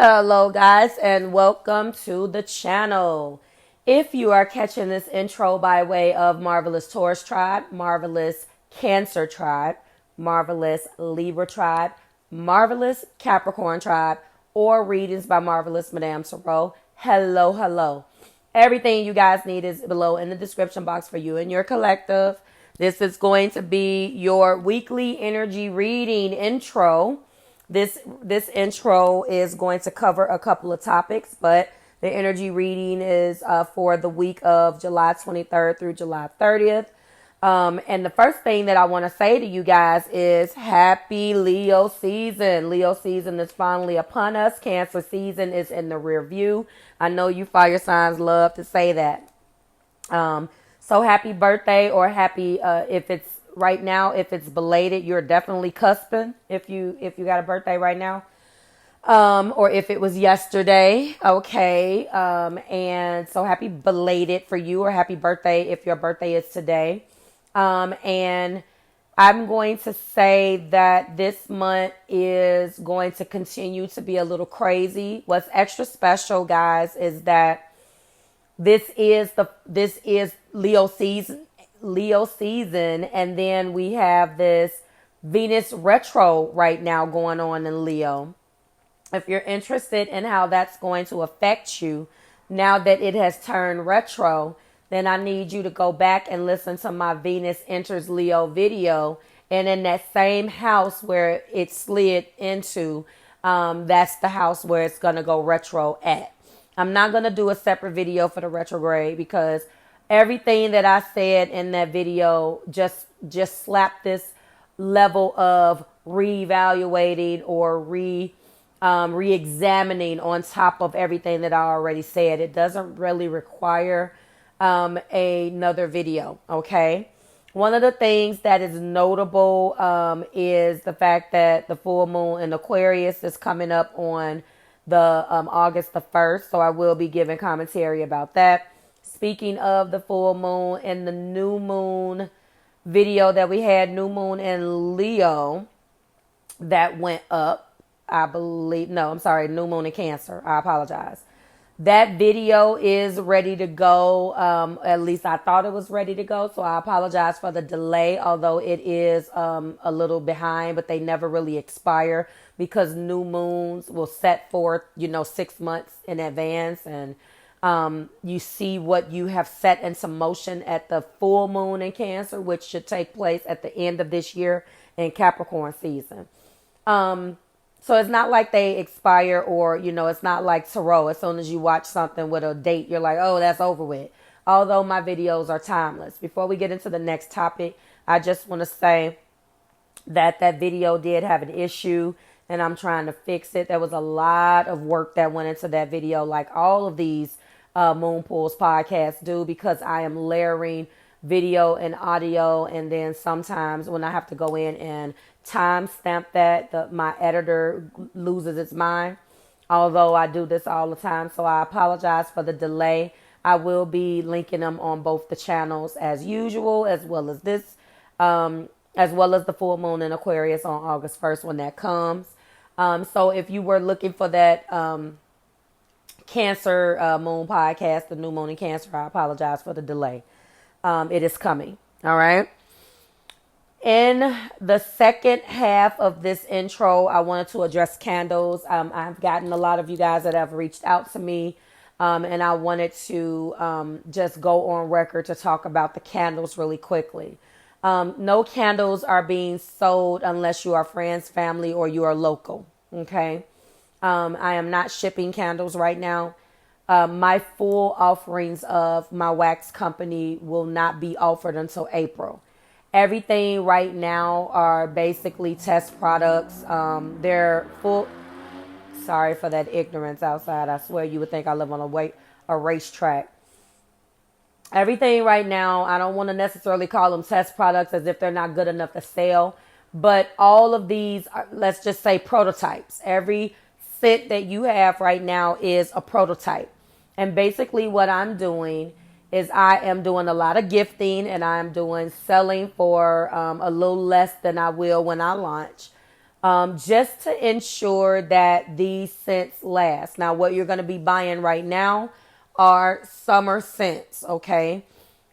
Hello guys and welcome to the channel. If you are catching this intro by way of Marvelous Taurus tribe, Marvelous Cancer tribe, Marvelous Libra tribe, Marvelous Capricorn tribe, or readings by Marvelous Madame THRU, hello. Everything you guys need is below in the description box for you and your collective. This is going to be your weekly energy reading intro. This intro is going to cover a couple of topics, but the energy reading is for the week of July 23rd through July 30th. And the first thing that I want to say to you guys is happy Leo season. Leo season is finally upon us. Cancer season is in the rear view. I know you fire signs love to say that. So happy birthday, or happy if it's right now, if it's belated, you're definitely cusping if you got a birthday right now. Or if it was yesterday, okay. And so happy belated for you, or happy birthday if your birthday is today. And I'm going to say that this month is going to continue to be a little crazy. What's extra special, guys, is that this is Leo season, and then we have this Venus retro right now going on in Leo. If you're interested in how that's going to affect you now that it has turned retro, then I need you to go back and listen to my Venus enters Leo video. And in that same house where it slid into, that's the house where it's going to go retro at. I'm not going to do a separate video for the retrograde because everything that I said in that video just slapped this level of reevaluating or re-examining on top of everything that I already said. It doesn't really require another video, okay? One of the things that is notable is the fact that the full moon in Aquarius is coming up on the August the 1st, so I will be giving commentary about that. Speaking of the full moon and the new moon video that we had, new moon in Leo, that went up, I believe. No, I'm sorry, new moon in Cancer. I apologize. That video is ready to go. At least I thought it was ready to go. So I apologize for the delay, although it is a little behind, but they never really expire because new moons will set forth, 6 months in advance. And you see what you have set into motion at the full moon in Cancer, which should take place at the end of this year in Capricorn season. So it's not like they expire, or, it's not like tarot. As soon as you watch something with a date, you're like, oh, that's over with. Although my videos are timeless. Before we get into the next topic, I just want to say that video did have an issue and I'm trying to fix it. There was a lot of work that went into that video, like all of these Moon Pools podcasts do, because I am layering video and audio, and then sometimes when I have to go in and timestamp that, my editor loses its mind, although I do this all the time. So I apologize for the delay. I will be linking them on both the channels as usual, as well as this, as well as the full moon in Aquarius on August 1st when that comes. So if you were looking for that Cancer moon podcast, the new moon in Cancer, I apologize for the delay. It is coming. All right. In the second half of this intro, I wanted to address candles. I've gotten a lot of you guys that have reached out to me, and I wanted to just go on record to talk about the candles really quickly. No candles are being sold unless you are friends, family, or you are local. Okay. I am not shipping candles right now. My full offerings of my wax company will not be offered until April. Everything right now are basically test products. They're full. Sorry for that ignorance outside. I swear you would think I live on a racetrack. Everything right now, I don't want to necessarily call them test products as if they're not good enough to sell. But all of these are, let's just say, prototypes. Every set that you have right now is a prototype. And basically what I'm doing is I am doing a lot of gifting, and I'm doing selling for a little less than I will when I launch. just to ensure that these scents last. Now, what you're going to be buying right now are summer scents, okay?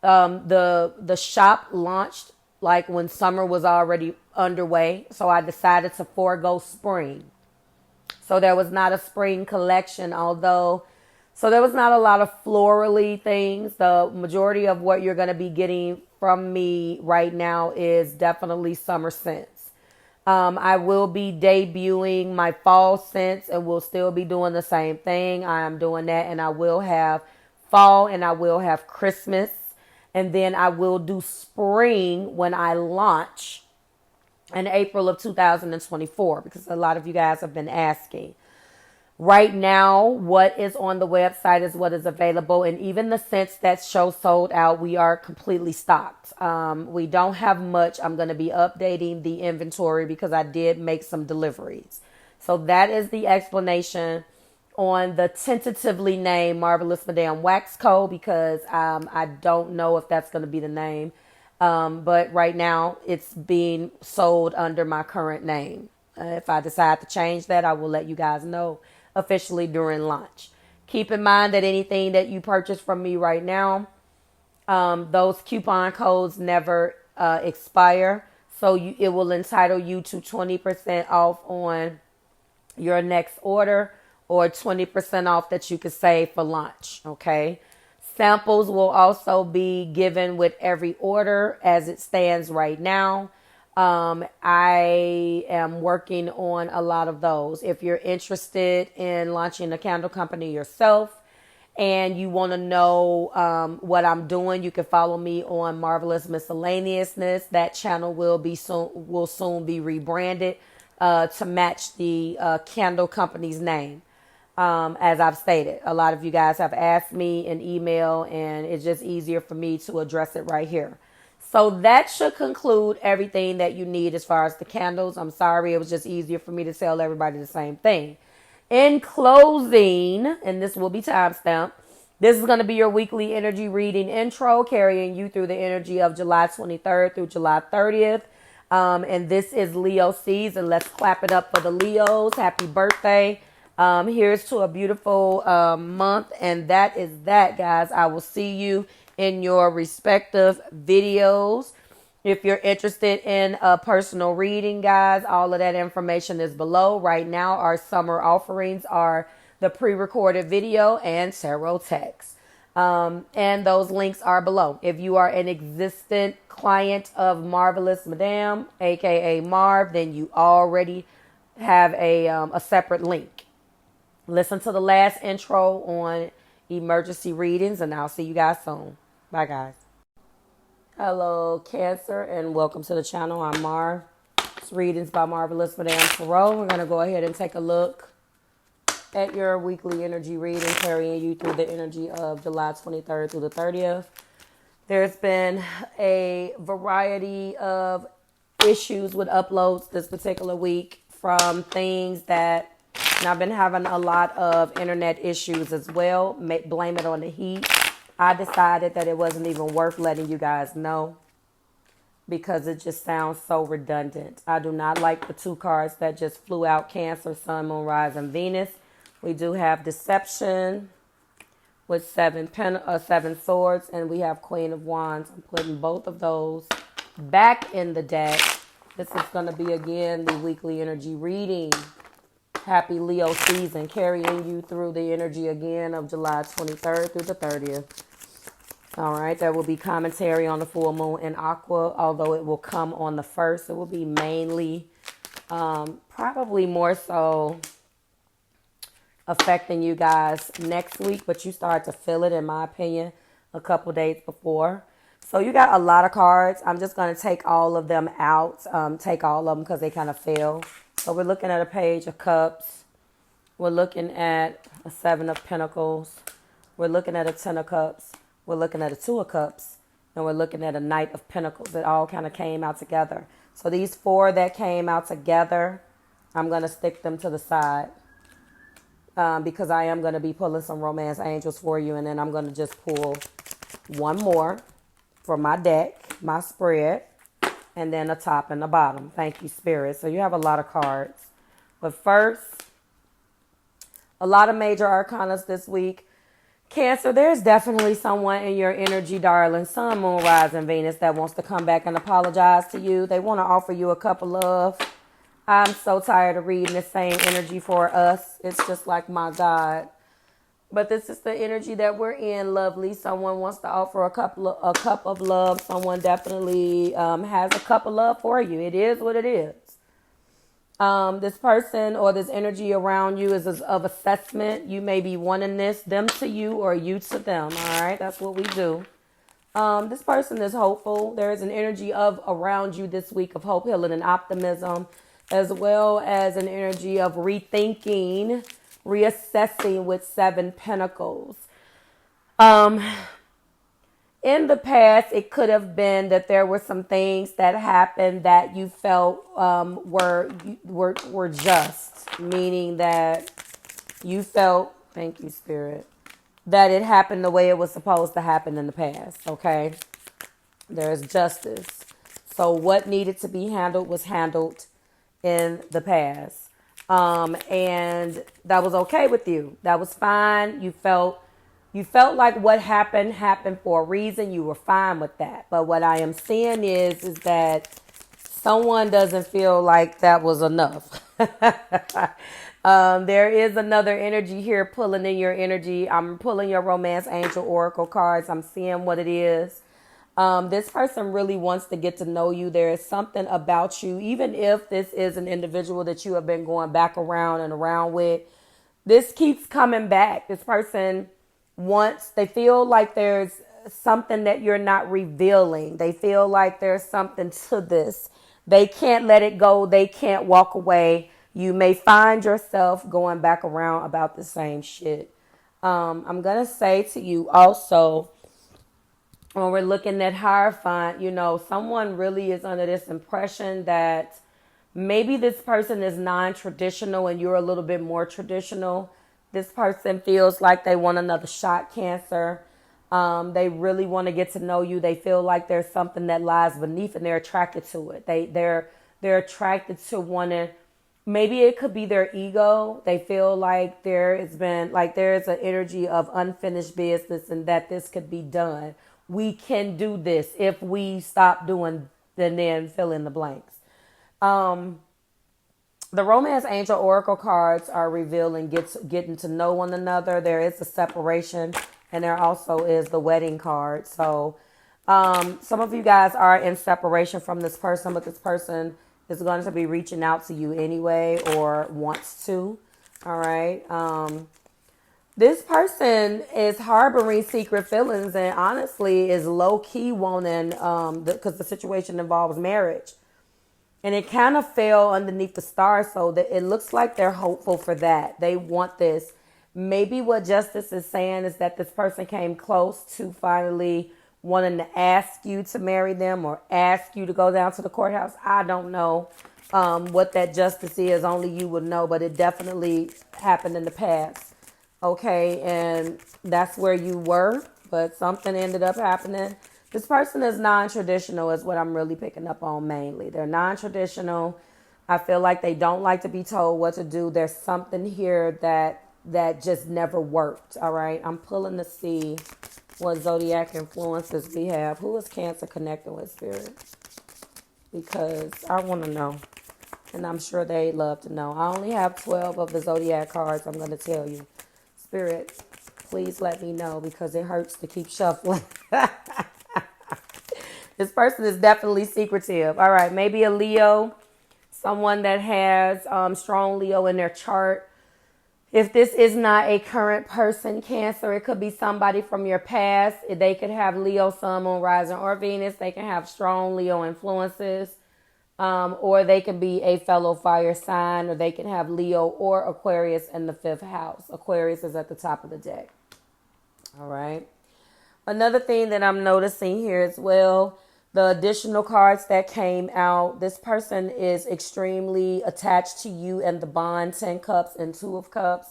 The shop launched like when summer was already underway, so I decided to forego spring. So there was not a spring collection, so there was not a lot of florally things. The majority of what you're going to be getting from me right now is definitely summer scents. I will be debuting my fall scents and we'll still be doing the same thing. I am doing that, and I will have fall and I will have Christmas. And then I will do spring when I launch in April of 2024, because a lot of you guys have been asking. Right now, what is on the website is what is available. And even the scents that show sold out, we are completely stocked. We don't have much. I'm going to be updating the inventory because I did make some deliveries. So that is the explanation on the tentatively named Marvelous Madame Wax Co, because I don't know if that's going to be the name. But right now it's being sold under my current name. If I decide to change that, I will let you guys know officially during launch. Keep in mind that anything that you purchase from me right now, those coupon codes never expire. So it will entitle you to 20% off on your next order, or 20% off that you could save for launch. Okay. Samples will also be given with every order as it stands right now. I am working on a lot of those. If you're interested in launching a candle company yourself and you want to know what I'm doing, you can follow me on Marvelous Miscellaneousness. That channel will soon be rebranded to match the candle company's name. As I've stated, a lot of you guys have asked me in email, and it's just easier for me to address it right here. So that should conclude everything that you need as far as the candles. I'm sorry, it was just easier for me to tell everybody the same thing. In closing, and this will be timestamped, this is going to be your weekly energy reading intro, carrying you through the energy of July 23rd through July 30th. And this is Leo season. Let's clap it up for the Leos. Happy birthday. Here's to a beautiful month, and that is that, guys. I will see you in your respective videos. If you're interested in a personal reading, guys, all of that information is below. Right now, our summer offerings are the pre-recorded video and tarot text. And those links are below. If you are an existent client of Marvelous Madame, aka Marv, then you already have a separate link. Listen to the last intro on emergency readings, and I'll see you guys soon. Bye, guys. Hello, Cancer, and welcome to the channel. I'm Marv. It's Readings by Marvelous Madame THRU. We're going to go ahead and take a look at your weekly energy reading, carrying you through the energy of July 23rd through the 30th. There's been a variety of issues with uploads this particular week, from things that, and I've been having a lot of internet issues as well. Blame it on the heat. I decided that it wasn't even worth letting you guys know because it just sounds so redundant. I do not like the two cards that just flew out: Cancer, Sun, Moon, Rise, and Venus. We do have Deception with seven swords, and we have Queen of Wands. I'm putting both of those back in the deck. This is going to be, again, the weekly energy reading. Happy Leo season, carrying you through the energy again of July 23rd through the 30th. All right, there will be commentary on the full moon in Aqua, although it will come on the 1st. It will be mainly, probably more so affecting you guys next week, but you start to feel it, in my opinion, a couple days before. So you got a lot of cards. I'm just going to take all of them out, take all of them because they kind of fell. So we're looking at a Page of Cups. We're looking at a 7 of Pentacles. We're looking at a 10 of Cups. We're looking at a 2 of Cups. And we're looking at a Knight of Pentacles. It all kind of came out together. So these 4 that came out together, I'm going to stick them to the side. Because I am going to be pulling some romance angels for you. And then I'm going to just pull one more for my deck, my spread. and then a top and a bottom. Thank you, Spirit. So you have a lot of cards. But first, a lot of major arcanas this week. Cancer, there's definitely someone in your energy, darling, Sun, Moon, Rising, Venus, that wants to come back and apologize to you. They want to offer you a cup of love. I'm so tired of reading the same energy for us. It's just like, my God. But this is the energy that we're in, lovely. Someone wants to offer a cup of love. Someone definitely has a cup of love for you. It is what it is. This person or this energy around you is of assessment. You may be wanting this, them to you or you to them. All right, that's what we do. This person is hopeful. There is an energy of around you this week of hope, healing, and optimism, as well as an energy of rethinking, reassessing with 7 Pentacles. In the past, it could have been that there were some things that happened that you felt were just, meaning that you felt, thank you, Spirit, that it happened the way it was supposed to happen in the past, okay? There's justice. So what needed to be handled was handled in the past. And that was okay with you. That was fine. You felt like what happened for a reason. You were fine with that. But what I am seeing is that someone doesn't feel like that was enough. There is another energy here pulling in your energy. I'm pulling your romance angel oracle cards. I'm seeing what it is. This person really wants to get to know you. There is something about you, even if this is an individual that you have been going back around and around with. This keeps coming back. This person they feel like there's something that you're not revealing. They feel like there's something to this. They can't let it go. They can't walk away. You may find yourself going back around about the same shit. I'm going to say to you also, when we're looking at Hierophant, someone really is under this impression that maybe this person is non-traditional and you're a little bit more traditional. This person feels like they want another shot, Cancer. They really want to get to know you. They feel like there's something that lies beneath and they're attracted to it. They're attracted to wanting, maybe it could be their ego. They feel like there's an energy of unfinished business and that this could be done. We can do this if we stop doing and then fill in the blanks. The Romance Angel Oracle cards are revealing getting to know one another. There is a separation, and there also is the wedding card. So some of you guys are in separation from this person, but this person is going to be reaching out to you anyway or wants to. All right. This person is harboring secret feelings and honestly is low-key wanting, because the situation involves marriage. And it kind of fell underneath the stars, so that it looks like they're hopeful for that. They want this. Maybe what Justice is saying is that this person came close to finally wanting to ask you to marry them or ask you to go down to the courthouse. I don't know what that justice is. Only you would know, but it definitely happened in the past. Okay, and that's where you were, but something ended up happening. This person is non-traditional is what I'm really picking up on mainly. They're non-traditional. I feel like they don't like to be told what to do. There's something here that just never worked, all right? I'm pulling to see what zodiac influences we have. Who is Cancer connecting with, Spirit? Because I want to know, and I'm sure they love to know. I only have 12 of the zodiac cards I'm going to tell you. Spirit, please let me know because it hurts to keep shuffling. This person is definitely secretive. All right, maybe a Leo, someone that has strong Leo in their chart. If this is not a current person, Cancer, it could be somebody from your past. They could have Leo, Sun, Moon, Rising, or Venus. They can have strong Leo influences. Or they can be a fellow fire sign, or they can have Leo or Aquarius in the 5th house. Aquarius is at the top of the deck. All right. Another thing that I'm noticing here as well, the additional cards that came out, this person is extremely attached to you and the bond, 10 cups and 2 of cups.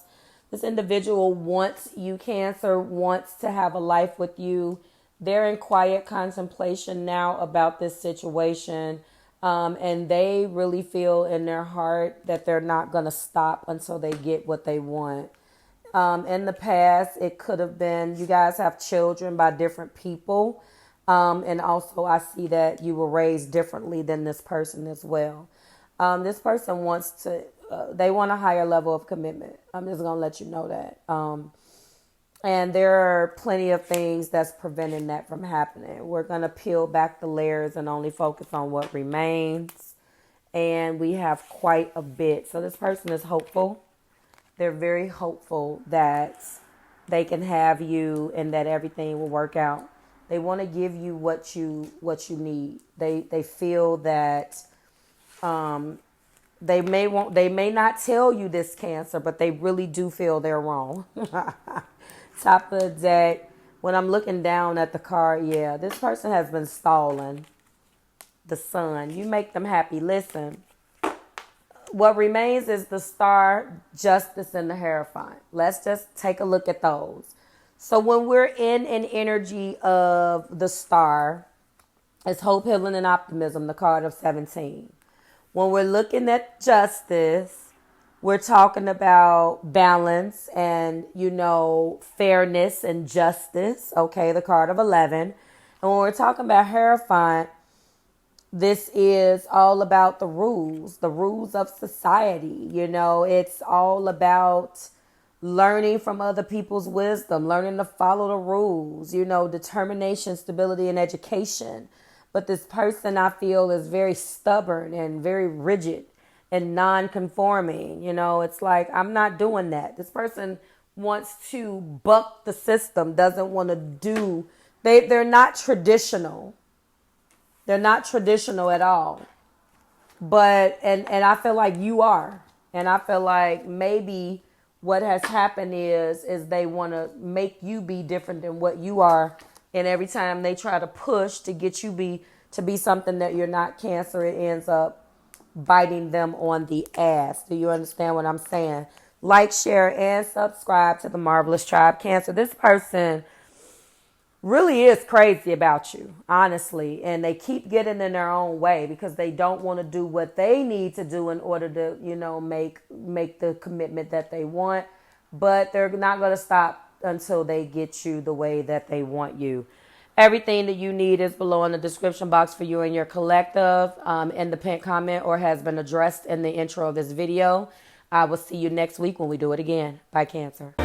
This individual wants you, Cancer, wants to have a life with you. They're in quiet contemplation now about this situation. And they really feel in their heart that they're not going to stop until they get what they want. In the past, it could have been you guys have children by different people. And also, I see that you were raised differently than this person as well. This person wants to, they want a higher level of commitment. I'm just going to let you know that. And there are plenty of things that's preventing that from happening. We're going to peel back the layers and only focus on what remains. And we have quite a bit. So this person is hopeful. They're very hopeful that they can have you and that everything will work out. They want to give you what you need. They feel that they may not tell you this, Cancer, but they really do feel they're wrong. Top of the deck, when I'm looking down at the card, yeah, this person has been stalling. The Sun. You make them happy. Listen, what remains is the Star, Justice, and the Hierophant. Let's just take a look at those. So when we're in an energy of the Star, it's hope, healing, and optimism, the card of 17. When we're looking at Justice, we're talking about balance and, fairness and justice. Okay, the card of 11. And when we're talking about Hierophant, this is all about the rules of society. It's all about learning from other people's wisdom, learning to follow the rules, determination, stability, and education. But this person, I feel, is very stubborn and very rigid and non-conforming. It's like, I'm not doing that. This person wants to buck the system, doesn't want to do, they're not traditional. They're not traditional at all. But, and I feel like you are. And I feel like maybe what has happened is they want to make you be different than what you are. And every time they try to push to get you to be something that you're not, Cancer, it ends up biting them on the ass. Do you understand what I'm saying? Like, share, and subscribe to the Marvelous Tribe, Cancer. This person really is crazy about you, honestly. And they keep getting in their own way because they don't want to do what they need to do in order to, make the commitment that they want. But they're not going to stop until they get you the way that they want you. Everything that you need is below in the description box for you and your collective, in the pinned comment, or has been addressed in the intro of this video. I will see you next week when we do it again. Bye, Cancer.